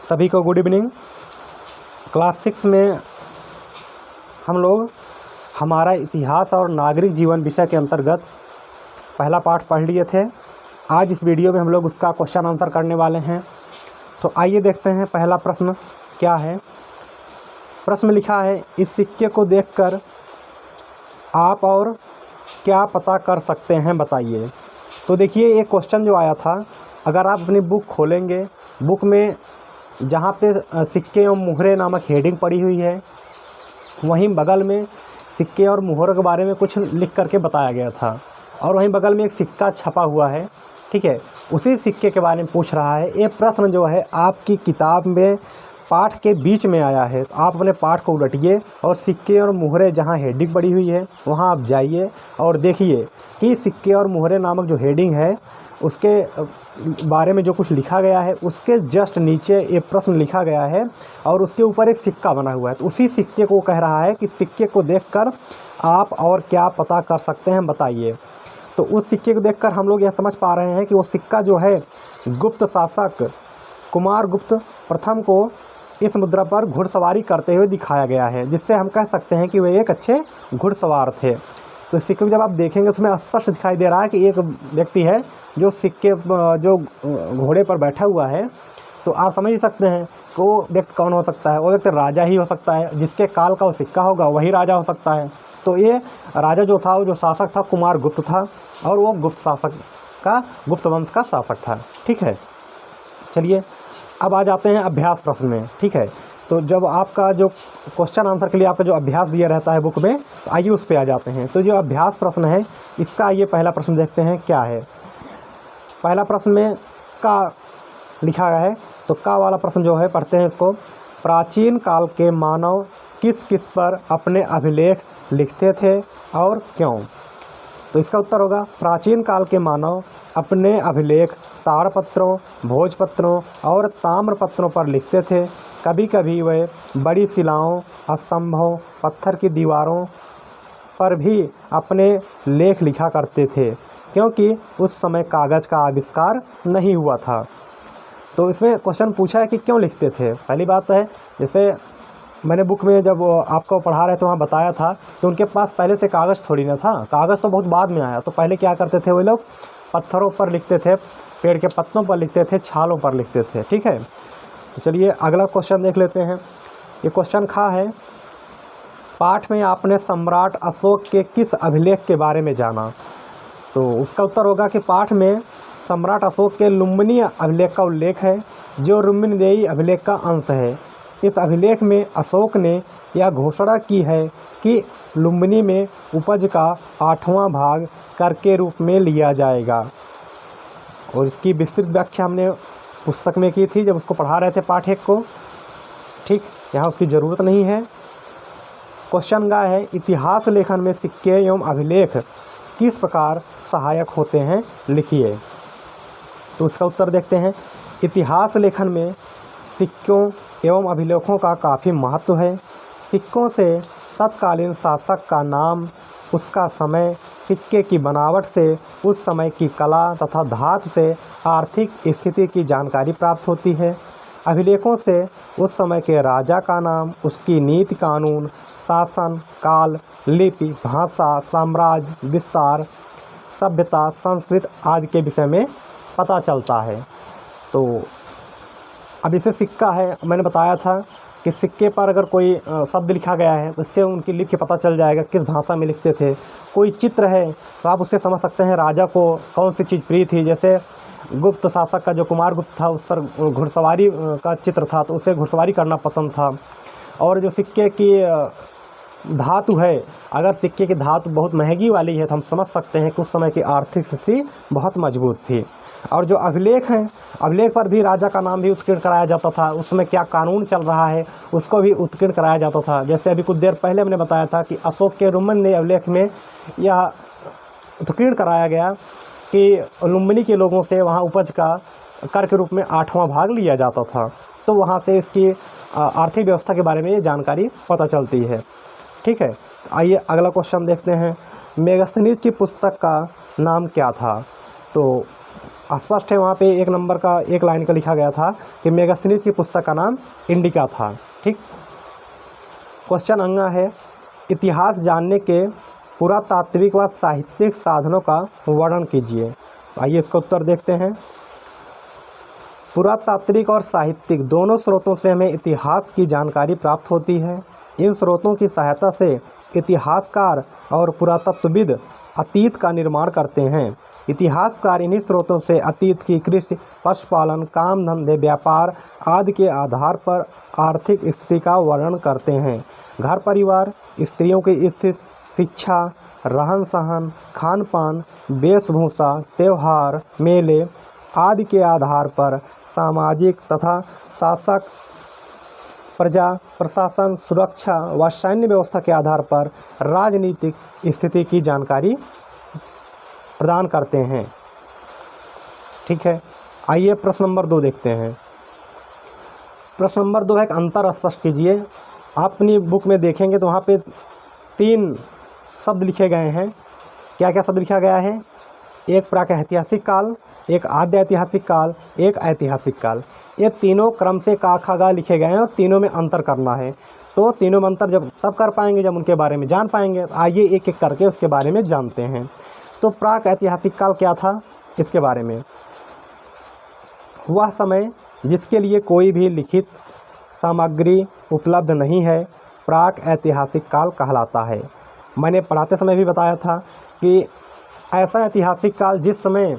सभी को good evening. Class 6 में हम लोग हमारा इतिहास और नागरिक जीवन विषय के अंतर्गत पहला पाठ पढ़ लिए थे। आज इस वीडियो में हम लोग उसका क्वेश्चन आंसर करने वाले हैं। तो आइए देखते हैं पहला प्रश्न क्या है। प्रश्न में लिखा है, इस सिक्के को देखकर आप और क्या पता कर सकते हैं बताइए। तो देखिए ये क्वेश्चन जो आया था, अगर आप अपनी बुक खोलेंगे, बुक में जहाँ पे सिक्के एवं मुहरे नामक हेडिंग पड़ी हुई है, वहीं बगल में सिक्के और मुहरों के बारे में कुछ लिख करके बताया गया था और वहीं बगल में एक सिक्का छपा हुआ है। ठीक है, उसी सिक्के के बारे में पूछ रहा है। ये प्रश्न जो है आपकी किताब में पाठ के बीच में आया है। तो आप अपने पाठ को उलटिए और सिक्के और मुहरे जहाँ हेडिंग पड़ी हुई है वहाँ आप जाइए और देखिए कि सिक्के और मुहरे नामक जो हेडिंग है उसके बारे में जो कुछ लिखा गया है, उसके जस्ट नीचे ये प्रश्न लिखा गया है और उसके ऊपर एक सिक्का बना हुआ है। तो उसी सिक्के को कह रहा है कि सिक्के को देखकर आप और क्या पता कर सकते हैं बताइए। तो उस सिक्के को देखकर हम लोग यह समझ पा रहे हैं कि वो सिक्का जो है गुप्त शासक कुमार गुप्त प्रथम को इस मुद्रा पर घुड़सवारी करते हुए दिखाया गया है, जिससे हम कह सकते हैं कि वे एक अच्छे घुड़सवार थे। तो इस सिक्के को जब आप देखेंगे उसमें स्पष्ट दिखाई दे रहा है कि एक व्यक्ति है जो जो घोड़े पर बैठा हुआ है। तो आप समझ ही सकते हैं कि वो व्यक्ति कौन हो सकता है। वो व्यक्ति राजा ही हो सकता है, जिसके काल का वो सिक्का होगा वही राजा हो सकता है। तो ये राजा जो था, वो जो शासक था कुमार गुप्त था और वो गुप्त वंश का शासक था। ठीक है, चलिए अब आ जाते हैं अभ्यास प्रश्न में। ठीक है, तो जब आपका जो क्वेश्चन आंसर के लिए आपका जो अभ्यास दिया रहता है बुक में, तो आइए उस पर आ जाते हैं। तो जो अभ्यास प्रश्न है इसका आइए पहला प्रश्न देखते हैं क्या है। पहला प्रश्न में का लिखा गया है, तो का वाला प्रश्न जो है पढ़ते हैं इसको। प्राचीन काल के मानव किस किस पर अपने अभिलेख लिखते थे और क्यों। तो इसका उत्तर होगा, प्राचीन काल के मानव अपने अभिलेख ताड़पत्रों, भोजपत्रों और ताम्रपत्रों पर लिखते थे। कभी कभी वे बड़ी शिलाओं, स्तंभों, पत्थर की दीवारों पर भी अपने लेख लिखा करते थे, क्योंकि उस समय कागज़ का आविष्कार नहीं हुआ था। तो इसमें क्वेश्चन पूछा है कि क्यों लिखते थे। पहली बात तो है, जैसे मैंने बुक में जब आपको पढ़ा रहे थे वहाँ बताया था कि उनके पास पहले से कागज़ थोड़ी ना था, कागज़ तो बहुत बाद में आया। तो पहले क्या करते थे, वे लोग पत्थरों पर लिखते थे, पेड़ के पत्तों पर लिखते थे, छालों पर लिखते थे। ठीक है, तो चलिए अगला क्वेश्चन देख लेते हैं। ये क्वेश्चन खा है, पाठ में आपने सम्राट अशोक के किस अभिलेख के बारे में जाना। तो उसका उत्तर होगा कि पाठ में सम्राट अशोक के लुम्बिनी अभिलेख का उल्लेख है, जो रुक्मिणीदेयी अभिलेख का अंश है। इस अभिलेख में अशोक ने यह घोषणा की है कि लुम्बिनी में उपज का 8वां भाग कर के रूप में लिया जाएगा। और इसकी विस्तृत व्याख्या हमने पुस्तक में की थी जब उसको पढ़ा रहे थे पाठ 1 को। ठीक, यहाँ उसकी ज़रूरत नहीं है। क्वेश्चन गा है, इतिहास लेखन में सिक्के एवं अभिलेख किस प्रकार सहायक होते हैं लिखिए। तो उसका उत्तर देखते हैं। इतिहास लेखन में सिक्कों एवं अभिलेखों का काफ़ी महत्व है। सिक्कों से तत्कालीन शासक का नाम, उसका समय, सिक्के की बनावट से उस समय की कला तथा धातु से आर्थिक स्थिति की जानकारी प्राप्त होती है। अभिलेखों से उस समय के राजा का नाम, उसकी नीति कानून, शासन काल, लिपि, भाषा, साम्राज्य विस्तार, सभ्यता, संस्कृति आदि के विषय में पता चलता है। तो अब इसे सिक्का है, मैंने बताया था कि सिक्के पर अगर कोई शब्द लिखा गया है तो इससे उनकी लिपि के पता चल जाएगा किस भाषा में लिखते थे। कोई चित्र है तो आप उससे समझ सकते हैं राजा को कौन सी चीज़ प्रिय थी। जैसे गुप्त शासक का जो कुमार गुप्त था, उस पर घुड़सवारी का चित्र था, तो उसे घुड़सवारी करना पसंद था। और जो सिक्के की धातु है, अगर सिक्के की धातु बहुत महंगी वाली है तो हम समझ सकते हैं कि उस समय की आर्थिक स्थिति बहुत मजबूत थी। और जो अभिलेख हैं, अभिलेख पर भी राजा का नाम भी उत्कीर्ण कराया जाता था, उसमें क्या कानून चल रहा है उसको भी उत्कीर्ण कराया जाता था। जैसे अभी कुछ देर पहले हमने बताया था कि अशोक के रुक्मिणी अभिलेख में यह उत्कीर्ण कराया गया कि लुम्बिनी के लोगों से वहाँ उपज का कर के रूप में 8वां भाग लिया जाता था। तो वहाँ से इसकी आर्थिक व्यवस्था के बारे में ये जानकारी पता चलती है। ठीक है, आइए अगला क्वेश्चन देखते हैं। मेगास्थनीज की पुस्तक का नाम क्या था। तो स्पष्ट है। वहाँ पे 1 नंबर का 1 लाइन का लिखा गया था कि मेगास्थनीज की पुस्तक का नाम इंडिका था। ठीक। क्वेश्चन अंगा है, इतिहास जानने के पुरातात्विक व साहित्यिक साधनों का वर्णन कीजिए। आइए इसका उत्तर देखते हैं। पुरातात्विक और साहित्यिक दोनों स्रोतों से हमें इतिहास की जानकारी प्राप्त होती है। इन स्रोतों की सहायता से इतिहासकार और पुरातत्वविद अतीत का निर्माण करते हैं। इतिहासकार इन्हीं स्रोतों से अतीत की कृषि, पशुपालन, काम धंधे, व्यापार आदि के आधार पर आर्थिक स्थिति का वर्णन करते हैं। घर परिवार, स्त्रियों की स्थिति, शिक्षा, रहन सहन, खान पान, वेशभूषा, त्यौहार, मेले आदि के आधार पर सामाजिक तथा शासक, प्रजा, प्रशासन, सुरक्षा व सैन्य व्यवस्था के आधार पर राजनीतिक स्थिति की जानकारी प्रदान करते हैं। ठीक है। आइए प्रश्न नंबर 2 देखते हैं। प्रश्न नंबर 2 है, एक अंतर स्पष्ट कीजिए। आप अपनी बुक में देखेंगे तो वहाँ पे 3 शब्द लिखे गए हैं। क्या क्या शब्द लिखा गया है? एक प्रागैतिहासिक काल, एक आद्य ऐतिहासिक काल, एक ऐतिहासिक काल। ये तीनों क्रम से का खा गा लिखे गए हैं और तीनों में अंतर करना है। तो तीनों में अंतर जब तब कर पाएंगे जब उनके बारे में जान पाएंगे। आइए एक एक करके उसके बारे में जानते हैं। तो प्राक ऐतिहासिक काल क्या था, इसके बारे में। वह समय जिसके लिए कोई भी लिखित सामग्री उपलब्ध नहीं है, प्राक ऐतिहासिक काल कहलाता है। मैंने पढ़ाते समय भी बताया था कि ऐसा ऐतिहासिक काल जिस समय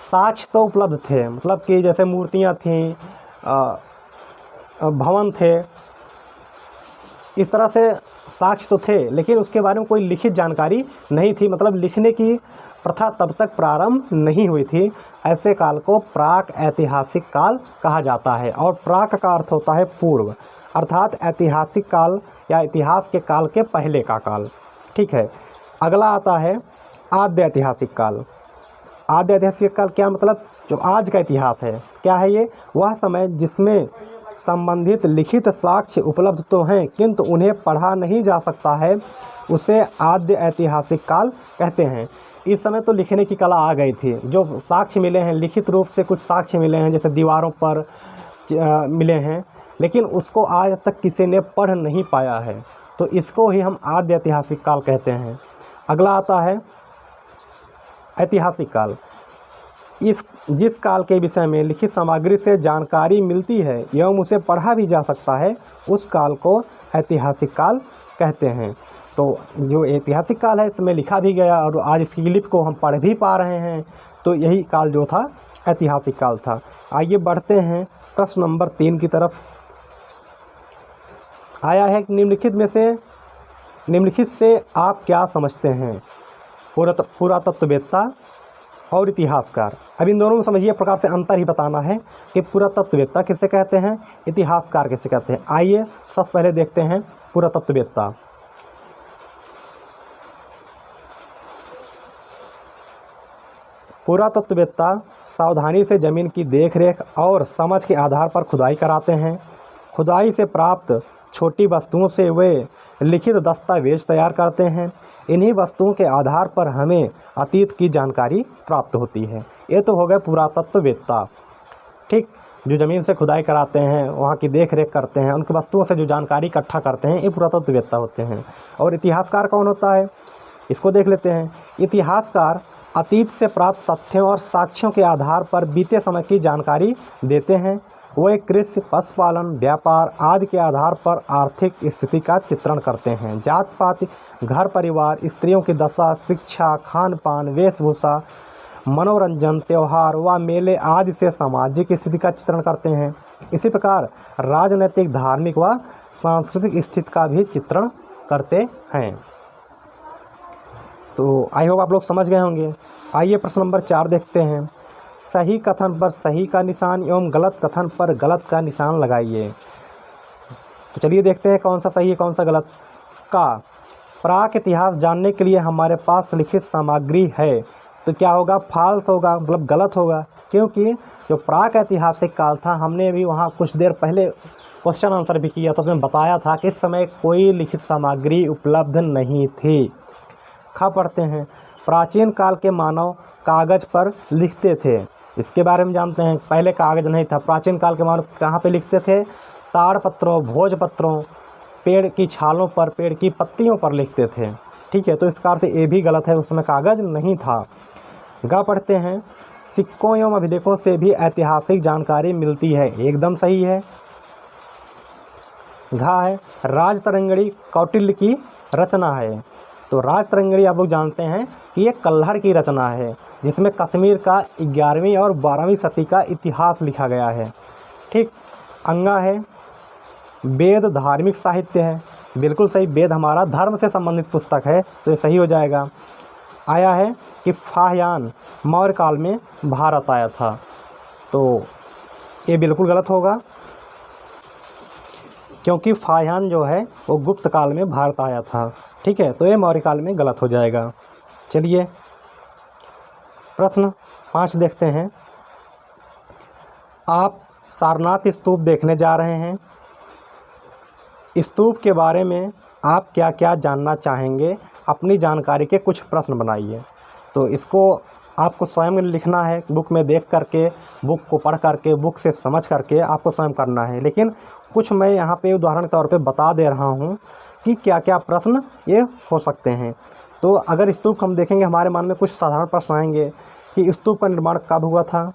साक्ष्य तो उपलब्ध थे, मतलब कि जैसे मूर्तियाँ थीं, भवन थे, इस तरह से साक्ष्य तो थे, लेकिन उसके बारे में कोई लिखित जानकारी नहीं थी, मतलब लिखने की प्रथा तब तक प्रारंभ नहीं हुई थी। ऐसे काल को प्राक ऐतिहासिक काल कहा जाता है। और प्राक का अर्थ होता है पूर्व, अर्थात ऐतिहासिक काल या इतिहास के काल के पहले का काल। ठीक है। अगला आता है आद्य ऐतिहासिक काल। आद्य ऐतिहासिक काल क्या मतलब? जो आज का इतिहास है। क्या है ये? वह समय जिसमें संबंधित लिखित साक्ष्य उपलब्ध तो हैं किंतु उन्हें पढ़ा नहीं जा सकता है, उसे आद्य ऐतिहासिक काल कहते हैं। इस समय तो लिखने की कला आ गई थी, जो साक्ष्य मिले हैं लिखित रूप से, कुछ साक्ष्य मिले हैं जैसे दीवारों पर मिले हैं, लेकिन उसको आज तक किसी ने पढ़ नहीं पाया है, तो इसको ही हम आद्य ऐतिहासिक काल कहते हैं। अगला आता है ऐतिहासिक काल। जिस काल के विषय में लिखित सामग्री से जानकारी मिलती है एवं उसे पढ़ा भी जा सकता है, उस काल को ऐतिहासिक काल कहते हैं। तो जो ऐतिहासिक काल है इसमें लिखा भी गया और आज इसकी लिपि को हम पढ़ भी पा रहे हैं, तो यही काल जो था ऐतिहासिक काल था। आइए बढ़ते हैं प्रश्न नंबर 3 की तरफ। आया है निम्नलिखित से आप क्या समझते हैं? पुरातत्ववेत्ता और इतिहासकार। अब इन दोनों में समझिए प्रकार से अंतर ही बताना है कि पुरातत्ववेत्ता किसे कहते हैं, इतिहासकार किसे कहते हैं। आइए सबसे पहले देखते हैं पुरातत्ववेत्ता। पुरातत्ववेत्ता सावधानी से ज़मीन की देखरेख और समझ के आधार पर खुदाई कराते हैं। खुदाई से प्राप्त छोटी वस्तुओं से वे लिखित दस्तावेज तैयार करते हैं। इन्हीं वस्तुओं के आधार पर हमें अतीत की जानकारी प्राप्त होती है। ये तो हो गए पुरातत्ववेत्ता। ठीक। जो ज़मीन से खुदाई कराते हैं, वहाँ की देख रेख करते हैं, उनकी वस्तुओं से जो जानकारी इकट्ठा करते हैं, ये पुरातत्ववेत्ता होते हैं। और इतिहासकार कौन होता है, इसको देख लेते हैं। इतिहासकार अतीत से प्राप्त तथ्यों और साक्ष्यों के आधार पर बीते समय की जानकारी देते हैं। वे कृषि, पशुपालन, व्यापार आदि के आधार पर आर्थिक स्थिति का चित्रण करते हैं। जात पात, घर परिवार, स्त्रियों की दशा, शिक्षा, खान पान, वेशभूषा, मनोरंजन, त्यौहार व मेले आदि से सामाजिक स्थिति का चित्रण करते हैं। इसी प्रकार राजनैतिक, धार्मिक व सांस्कृतिक स्थिति का भी चित्रण करते हैं। तो आई होप आप लोग समझ गए होंगे। आइए प्रश्न नंबर 4 देखते हैं। सही कथन पर सही का निशान एवं गलत कथन पर गलत का निशान लगाइए। तो चलिए देखते हैं कौन सा सही है कौन सा गलत। का प्राक इतिहास जानने के लिए हमारे पास लिखित सामग्री है, तो क्या होगा? फॉल्स होगा, मतलब गलत होगा, क्योंकि जो प्राक ऐतिहासिक काल था, हमने अभी वहाँ कुछ देर पहले क्वेश्चन आंसर भी किया था, उसमें बताया था कि इस समय कोई लिखित सामग्री उपलब्ध नहीं थी। खा पढ़ते हैं। प्राचीन काल के मानव कागज पर लिखते थे। इसके बारे में जानते हैं। पहले कागज़ नहीं था, प्राचीन काल के मानव कहाँ पे लिखते थे? ताड़पत्रों, भोजपत्रों, पेड़ की छालों पर, पेड़ की पत्तियों पर लिखते थे। ठीक है, तो इस प्रकार से ये भी गलत है, उसमें कागज़ नहीं था। गा पढ़ते हैं, सिक्कों एवं अभिलेखों से भी ऐतिहासिक जानकारी मिलती है, एकदम सही है। घा है, राजतरंगिणी कौटिल्य की रचना है। तो राजतरंगिणी आप लोग जानते हैं कि ये कल्हड़ की रचना है, जिसमें कश्मीर का 11वीं और 12वीं सदी का इतिहास लिखा गया है। ठीक। अंगा है, वेद धार्मिक साहित्य है, बिल्कुल सही, वेद हमारा धर्म से संबंधित पुस्तक है, तो ये सही हो जाएगा। आया है कि फाह्यान मौर्य काल में भारत आया था, तो ये बिल्कुल गलत होगा, क्योंकि फाह्यान जो है वो गुप्त काल में भारत आया था। ठीक है, तो ये मौर्य काल में गलत हो जाएगा। चलिए प्रश्न 5 देखते हैं। आप सारनाथ स्तूप देखने जा रहे हैं, स्तूप के बारे में आप क्या क्या जानना चाहेंगे? अपनी जानकारी के कुछ प्रश्न बनाइए। तो इसको आपको स्वयं लिखना है, बुक में देख करके, बुक को पढ़ करके, बुक से समझ करके आपको स्वयं करना है। लेकिन कुछ मैं यहाँ पे उदाहरण के तौर पे बता दे रहा हूँ कि क्या क्या प्रश्न ये हो सकते हैं। तो अगर स्तूप हम देखेंगे, हमारे मन में कुछ साधारण प्रश्न आएंगे कि स्तूप का निर्माण कब हुआ था,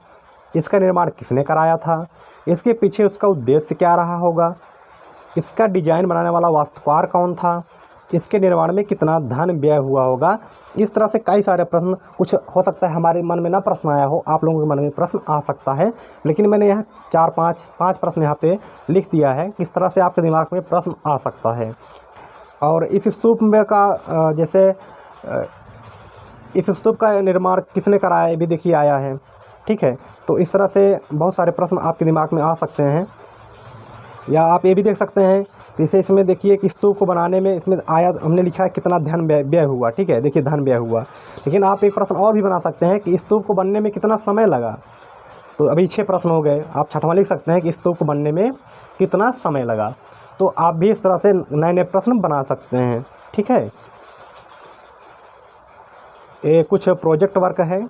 इसका निर्माण किसने कराया था, इसके पीछे उसका उद्देश्य क्या रहा होगा, इसका डिजाइन बनाने वाला वास्तुकार कौन था, इसके निर्माण में कितना धन व्यय हुआ होगा। इस तरह से कई सारे प्रश्न, कुछ हो सकता है हमारे मन में ना प्रश्न आया हो, आप लोगों के मन में प्रश्न आ सकता है, लेकिन मैंने यहाँ 4-5 प्रश्न यहाँ पे लिख दिया है, किस तरह से आपके दिमाग में प्रश्न आ सकता है। और इस स्तूप में का जैसे इस स्तूप का निर्माण किसने कराया, ये भी देखिए आया है। ठीक है, तो इस तरह से बहुत सारे प्रश्न आपके दिमाग में आ सकते हैं। या आप ये भी देख सकते हैं, जैसे इसमें देखिए कि स्तूप को बनाने में इसमें आया, हमने लिखा है कितना धन व्यय हुआ। ठीक है, देखिए धन व्यय हुआ। लेकिन आप एक प्रश्न और भी बना सकते हैं कि स्तूप को बनने में कितना समय लगा। तो अभी 6 प्रश्न हो गए, आप 6वां लिख सकते हैं कि स्तूप को बनने में कितना समय लगा। तो आप भी इस तरह से नए नए प्रश्न बना सकते हैं। ठीक है, ये कुछ प्रोजेक्ट वर्क है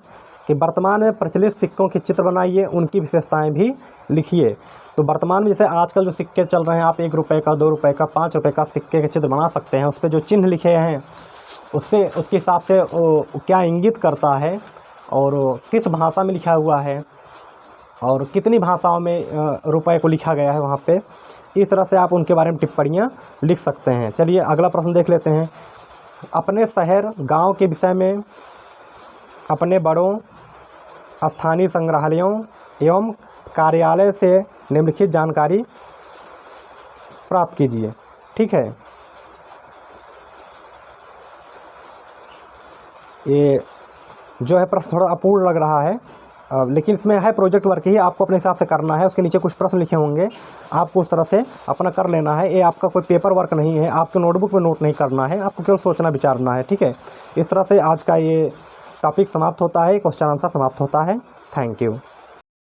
कि वर्तमान में प्रचलित सिक्कों के चित्र बनाइए, उनकी विशेषताएं भी लिखिए। तो वर्तमान में जैसे आजकल जो सिक्के चल रहे हैं, आप 1 रुपये का, 2 रुपये का, 5 रुपये का सिक्के के चित्र बना सकते हैं। उस पर जो चिन्ह लिखे हैं उससे, उसके हिसाब से क्या इंगित करता है और किस भाषा में लिखा हुआ है और कितनी भाषाओं में रुपये को लिखा गया है वहाँ पे, इस तरह से आप उनके बारे में टिप्पणियाँ लिख सकते हैं। चलिए अगला प्रश्न देख लेते हैं। अपने शहर गांव के विषय में अपने बड़ों, स्थानीय संग्रहालयों एवं कार्यालय से निम्नलिखित जानकारी प्राप्त कीजिए। ठीक है, ये जो है प्रश्न थोड़ा अपूर्ण लग रहा है, लेकिन इसमें है प्रोजेक्ट वर्क ही, आपको अपने हिसाब से करना है। उसके नीचे कुछ प्रश्न लिखे होंगे, आपको उस तरह से अपना कर लेना है। ये आपका कोई पेपर वर्क नहीं है, आपके नोटबुक में नोट नहीं करना है, आपको केवल सोचना विचारना है। ठीक है, इस तरह से आज का ये टॉपिक समाप्त होता है, क्वेश्चन आंसर समाप्त होता है। Thank you.